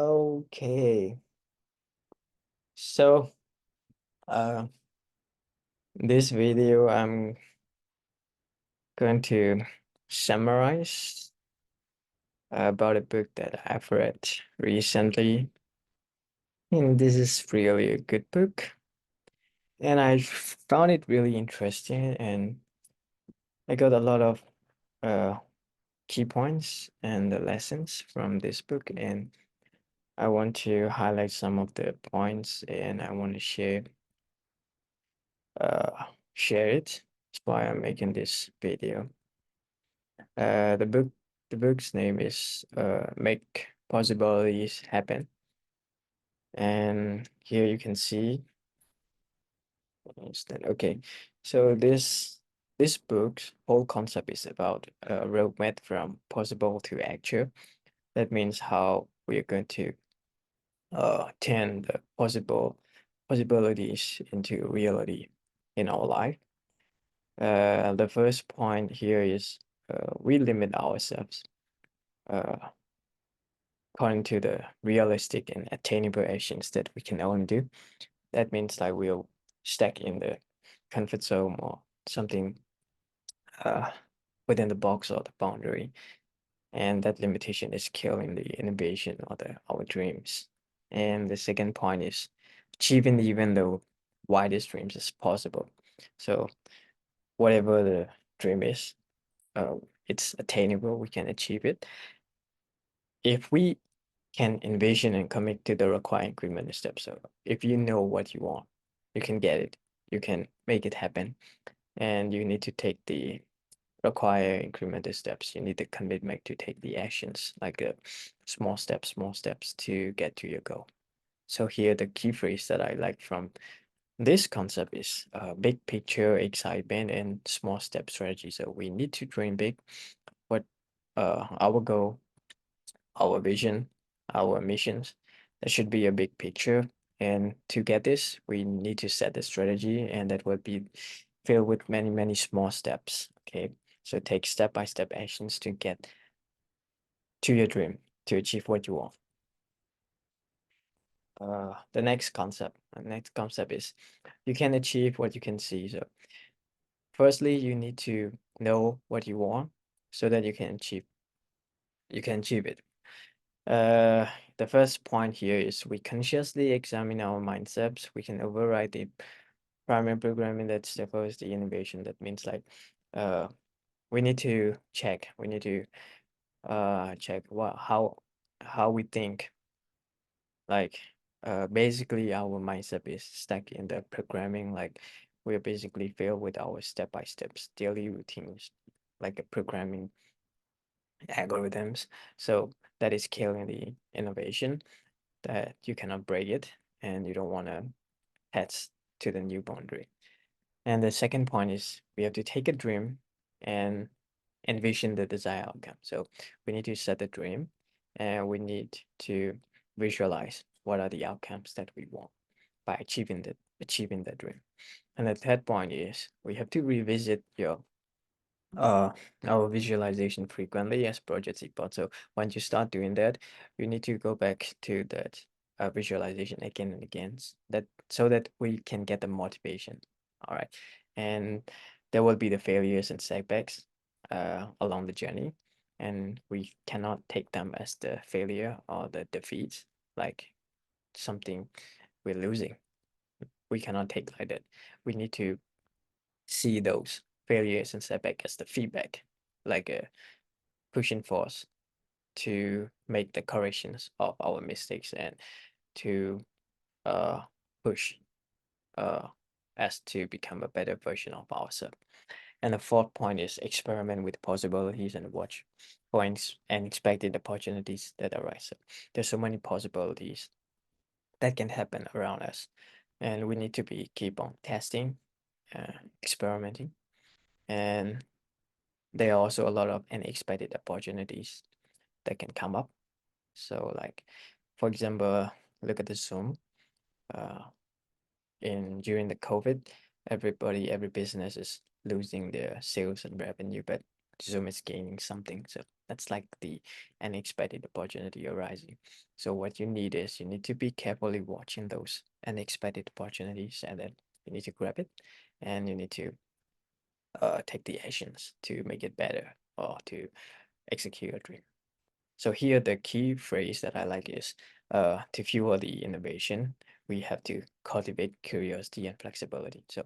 Okay. So, uh, this video, I'm going to summarize about a book that I've read recently. And this is really a good book. And I found it really interesting. And I got a lot of uh, key points and the lessons from this book. And I want to highlight some of the points and I want to uh, share it. That's why I'm making this video. Uh, the book, the book's name is "Make Possibilities Happen," and here you can see. Okay, so this book's whole concept is about a roadmap from possible to actual. That means how we are going to turn the possibilities into reality in our life. The first point here is we limit ourselves. Uh, According to the realistic and attainable actions that we can only do. That means like we'll stack in the comfort zone or something uh, within the box or the boundary. And that limitation is killing the innovation or our dreams. And the second point is achieving even the widest dreams is possible. So whatever the dream is, uh, it's attainable, we can achieve it. If we can envision and commit to the required incremental steps. So if you know what you want, you can get it, you can make it happen, and you need to take the required incremental steps. You need the commitment to take the actions, like small steps to get to your goal. So here, the key phrase that I like from this concept is big picture, excitement, and small step strategy. So we need to dream big. What our goal, our vision, our missions. There should be a big picture. And to get this, we need to set the strategy, and that will be filled with many, many small steps. Okay. So take step-by-step actions to get to your dream, to achieve what you want. The next concept is you can achieve what you can see. So firstly, you need to know what you want so that you can achieve it. Uh, the first point here is we consciously examine our mindsets. We can override the primary programming that stifles the innovation. That means like, uh, we need to check. We need to check how we think. Like, basically our mindset is stuck in the programming. Like, we're basically filled with our step-by-steps daily routines, like a programming algorithms. So that is killing the innovation that you cannot break it and you don't want to head to the new boundary. And the second point is we have to take a dream and envision the desired outcome. So we need to set the dream and we need to visualize what are the outcomes that we want by achieving the dream. And the third point is we have to revisit uh our visualization frequently as project report. So once you start doing that, you need to go back to that visualization again and again that so that we can get the motivation. All right. And there will be the failures and setbacks along the journey, and we cannot take them as the failure or the defeat, like something we're losing. We cannot take like that. We need to see those failures and setback as the feedback, like a pushing force to make the corrections of our mistakes and to uh, push uh, us to become a better version of ourselves. And the fourth point is experiment with possibilities and watch for unexpected opportunities that arise. So there's so many possibilities that can happen around us, and we need to be keep on testing, experimenting, and there are also a lot of unexpected opportunities that can come up. So like, for example, look at the Zoom. Uh, in during the COVID, every business is losing their sales and revenue. But Zoom is gaining something. So that's like the unexpected opportunity arising. So what you need is you need to be carefully watching those unexpected opportunities, and then you need to grab it, and you need to take the actions to make it better or to execute your dream. So here the key phrase that I like is to fuel the innovation, we have to cultivate curiosity and flexibility. So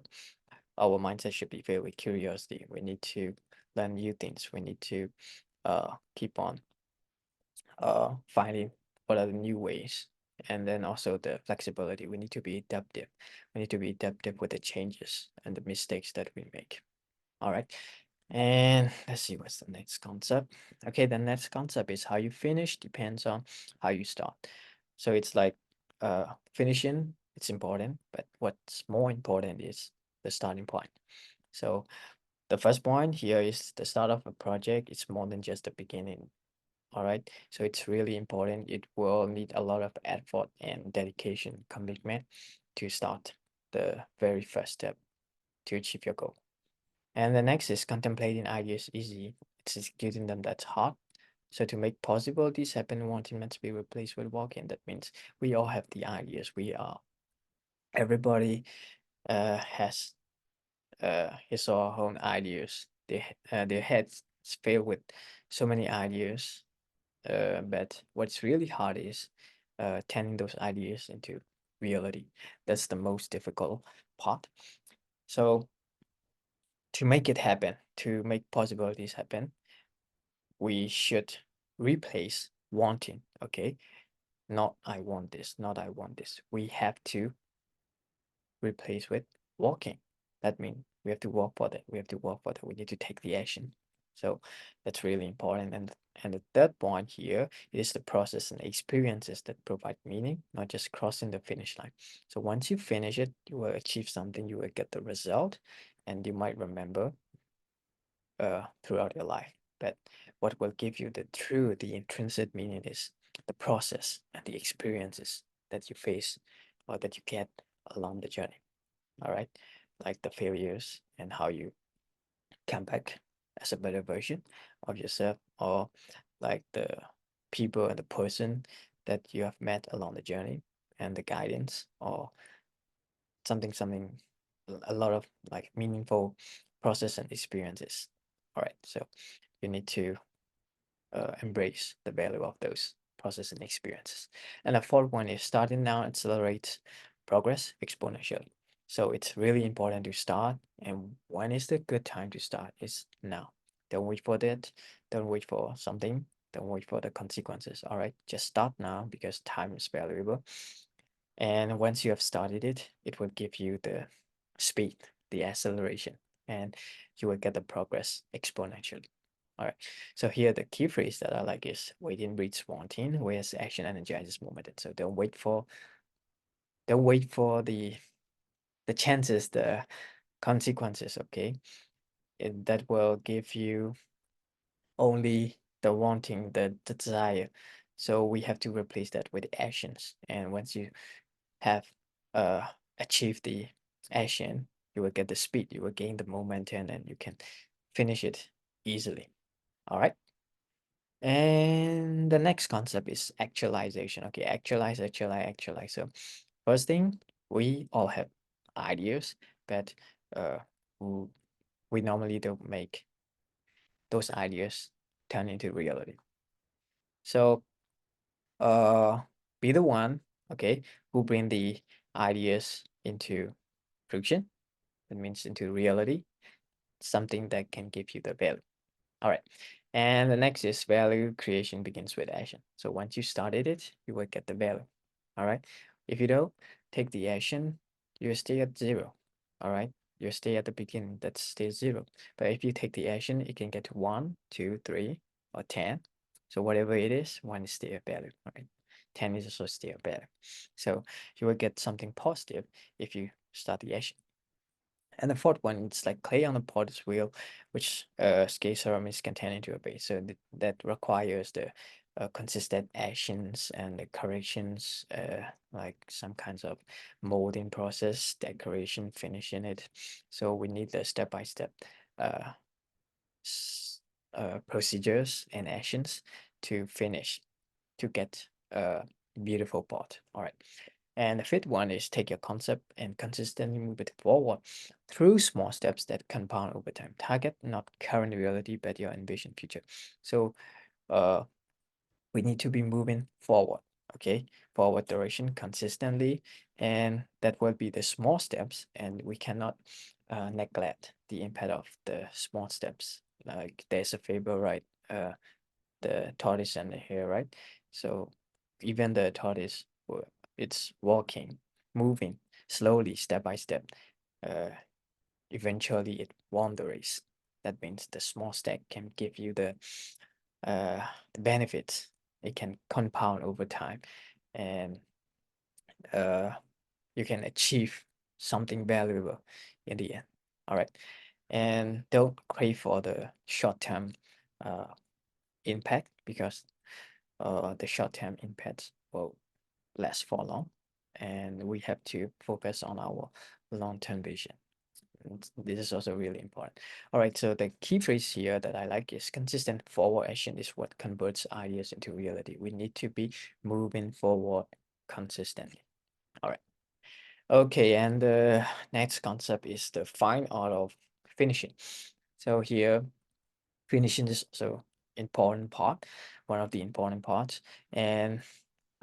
our mindset should be filled with curiosity. We need to learn new things. We need to keep on finding what are the new ways. And then also the flexibility. We need to be adaptive. We need to be adaptive with the changes and the mistakes that we make. All right. And let's see what's the next concept. Okay, the next concept is how you finish depends on how you start. So it's like finishing, it's important, but what's more important is the starting point. So the first point here is the start of a project. It's more than just the beginning. All right. So it's really important. It will need a lot of effort and dedication, commitment to start the very first step to achieve your goal. And the next is contemplating ideas easy. It's executing them that's hard. So to make possibilities happen, wanting must be replaced with walking. That means we all have the ideas. Everybody has his or her own ideas. Their heads is filled with so many ideas. But what's really hard is turning those ideas into reality. That's the most difficult part. So to make it happen, to make possibilities happen, we should replace wanting, okay? Not I want this, not I want this. We have to replace with walking. That means we have to walk for that. We have to walk for that. We need to take the action. So that's really important. And the third point here is the process and experiences that provide meaning, not just crossing the finish line. So once you finish it, you will achieve something, you will get the result, and you might remember throughout your life. But what will give you the intrinsic meaning is the process and the experiences that you face or that you get along the journey. All right. Like the failures and how you come back as a better version of yourself, or like the people and the person that you have met along the journey and the guidance or something, a lot of like meaningful process and experiences. All right. So you need to embrace the value of those process and experiences. And the fourth one is starting now accelerates progress exponentially. So it's really important to start. And when is the good time to start? Is now. Don't wait for that. Don't wait for something. Don't wait for the consequences. All right. Just start now because time is valuable. And once you have started it, it will give you the speed, the acceleration, and you will get the progress exponentially. All right. So here the key phrase that I like is waiting breeds wanting, whereas action energizes momentum. So don't wait for the chances, the consequences, okay? That will give you only the wanting, the desire. So we have to replace that with actions. And once you have uh achieved the action, you will get the speed, you will gain the momentum, and you can finish it easily. All right. And the next concept is actualization. Okay, actualize. So first thing, we all have ideas, but uh, w- we normally don't make those ideas turn into reality. So be the one, okay, who bring the ideas into fruition. That means into reality, something that can give you the value. All right. And the next is value creation begins with action. So once you started it, you will get the value. All right. If you don't take the action, you stay at zero. All right. You stay at the beginning, that's still zero. But if you take the action, it can get to one, two, three, or 10. So whatever it is, one is still a value. All right. 10 is also still a value. So you will get something positive if you start the action. And the fourth one, it's like clay on the potter's wheel, which scale ceramics can turn into a base. So that requires the consistent actions and the corrections, like some kinds of molding process, decoration, finishing it. So we need the step-by-step uh, procedures and actions to finish, to get a beautiful pot. All right. And the fifth one is take your concept and consistently move it forward through small steps that compound over time. Target not current reality, but your envisioned future. So uh, we need to be moving forward, okay? Forward direction consistently, and that will be the small steps, and we cannot neglect the impact of the small steps. Like there's a fable, right? The tortoise and the hare, right? So even the tortoise, it's walking, moving slowly, step by step. Uh, Eventually, it won the race. That means the small step can give you uh, the benefits. It can compound over time, and uh, you can achieve something valuable in the end. All right, and don't crave for the short-term uh, impact, because the short-term impacts will last for long, and we have to focus on our long-term vision. This is also really important. All right, so the key phrase here that I like is consistent forward action is what converts ideas into reality. We need to be moving forward consistently. All right. Okay, and the next concept is the fine art of finishing. So here, finishing is also important part, one of the important parts. And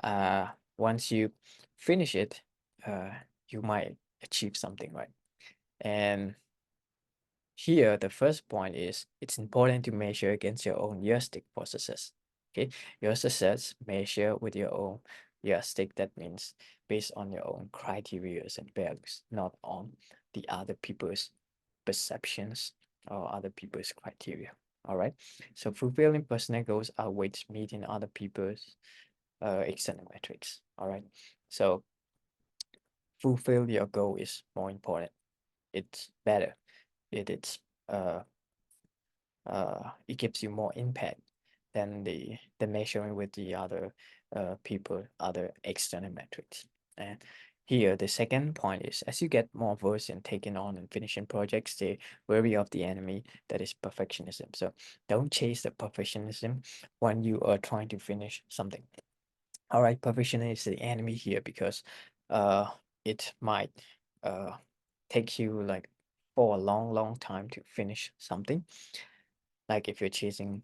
uh, once you finish it, uh, you might achieve something, right? And here, the first point is it's important to measure against your own yardstick for success. Okay, your success measure with your own yardstick. That means based on your own criteria and values, not on the other people's perceptions or other people's criteria. All right. So fulfilling personal goals outweighs meeting other people's external metrics. All right. So fulfill your goal is more important. It's better. It's uh it gives you more impact than the measuring with the other people, other external metrics. And here, the second point is as you get more versed in taking on and finishing projects, stay wary of the enemy that is perfectionism. So don't chase the perfectionism when you are trying to finish something. All right, perfectionism is the enemy here because uh, it might take you like for a long, long time to finish something, like if you're chasing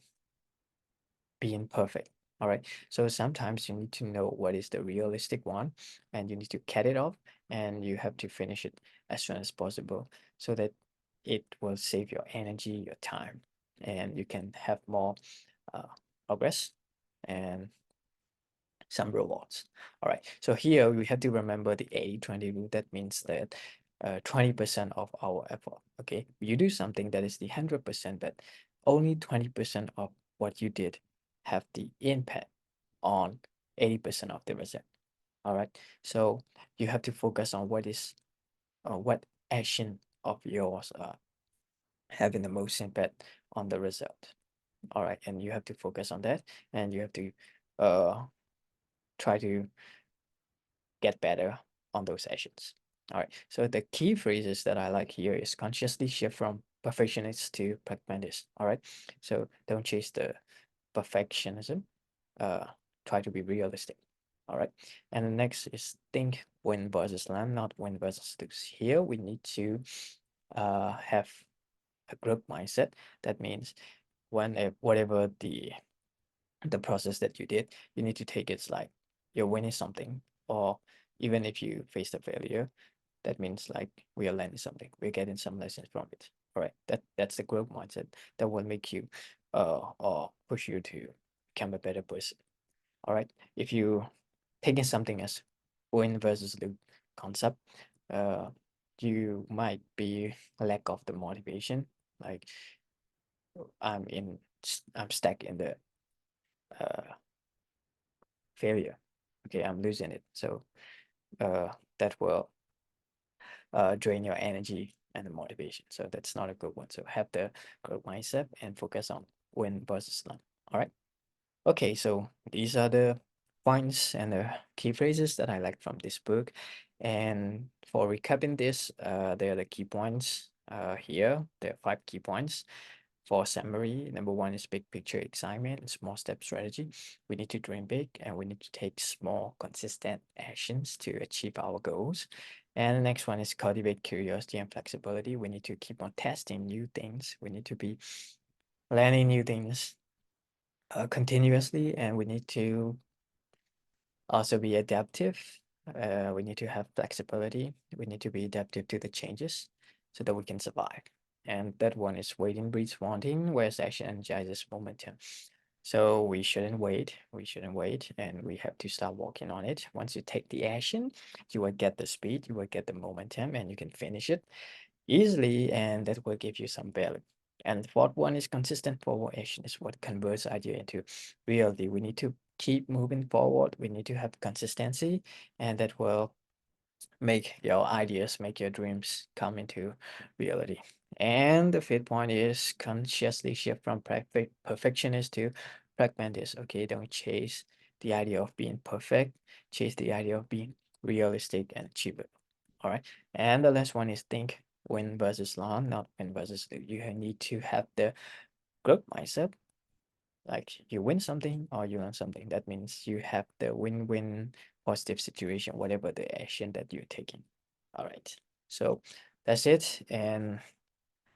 being perfect. All right. So sometimes you need to know what is the realistic one, and you need to cut it off, and you have to finish it as soon as possible so that it will save your energy, your time, and you can have more uh, progress and some rewards. All right. So here we have to remember the 80-20 rule. That means that 20% of our effort. Okay. You do something that is the 100%, but only 20% of what you did have the impact on 80% of the result. All right. So you have to focus on what action of yours having the most impact on the result. All right. And you have to focus on that, and you have to uh, try to get better on those sessions. All right. So the key phrases that I like here is consciously shift from perfectionist to pragmatist. All right. So don't chase the perfectionism. Uh, Try to be realistic. All right. And the next is think win versus learn, not win versus lose. Here we need to have a growth mindset. That means whatever the process that you did, you need to take it like you're winning something, or even if you face the failure, that means like we are learning something, we're getting some lessons from it. All right, that's the growth mindset that will make you or push you to become a better person. All right, if you taking something as win versus lose concept, uh you might be lack of the motivation, like I'm stuck in the uh failure. Okay, I'm losing it. So that will drain your energy and the motivation. So that's not a good one. So have the growth mindset and focus on win versus learn. All right. Okay, so these are the points and the key phrases that I like from this book. And for recapping this, there are the key points here. There are 5 key points. for summary, number one is big picture excitement and small step strategy. We need to dream big and we need to take small, consistent actions to achieve our goals. And the next one is cultivate curiosity and flexibility. We need to keep on testing new things. We need to be learning new things continuously, and we need to also be adaptive. We need to have flexibility. We need to be adaptive to the changes so that we can survive. And that one is waiting breeds wanting, whereas action energizes momentum. So we shouldn't wait. We shouldn't wait, and we have to start working on it. Once you take the action, you will get the speed, you will get the momentum, and you can finish it easily, and that will give you some value. And the fourth one is consistent forward action is what converts idea into reality. We need to keep moving forward. We need to have consistency, and that will make your ideas, make your dreams come into reality. And the fifth point is consciously shift from perfectionist to pragmatist. Okay, don't chase the idea of being perfect, chase the idea of being realistic and achievable. All right. And the last one is think win versus learn, not win versus lose. You need to have the growth mindset. Like you win something or you learn something. That means you have the win-win positive situation, whatever the action that you're taking. All right. So that's it. And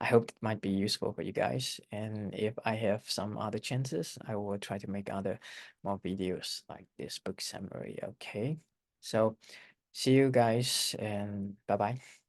I hope it might be useful for you guys. And if I have some other chances, I will try to make other more videos like this book summary. Okay. So see you guys and bye bye.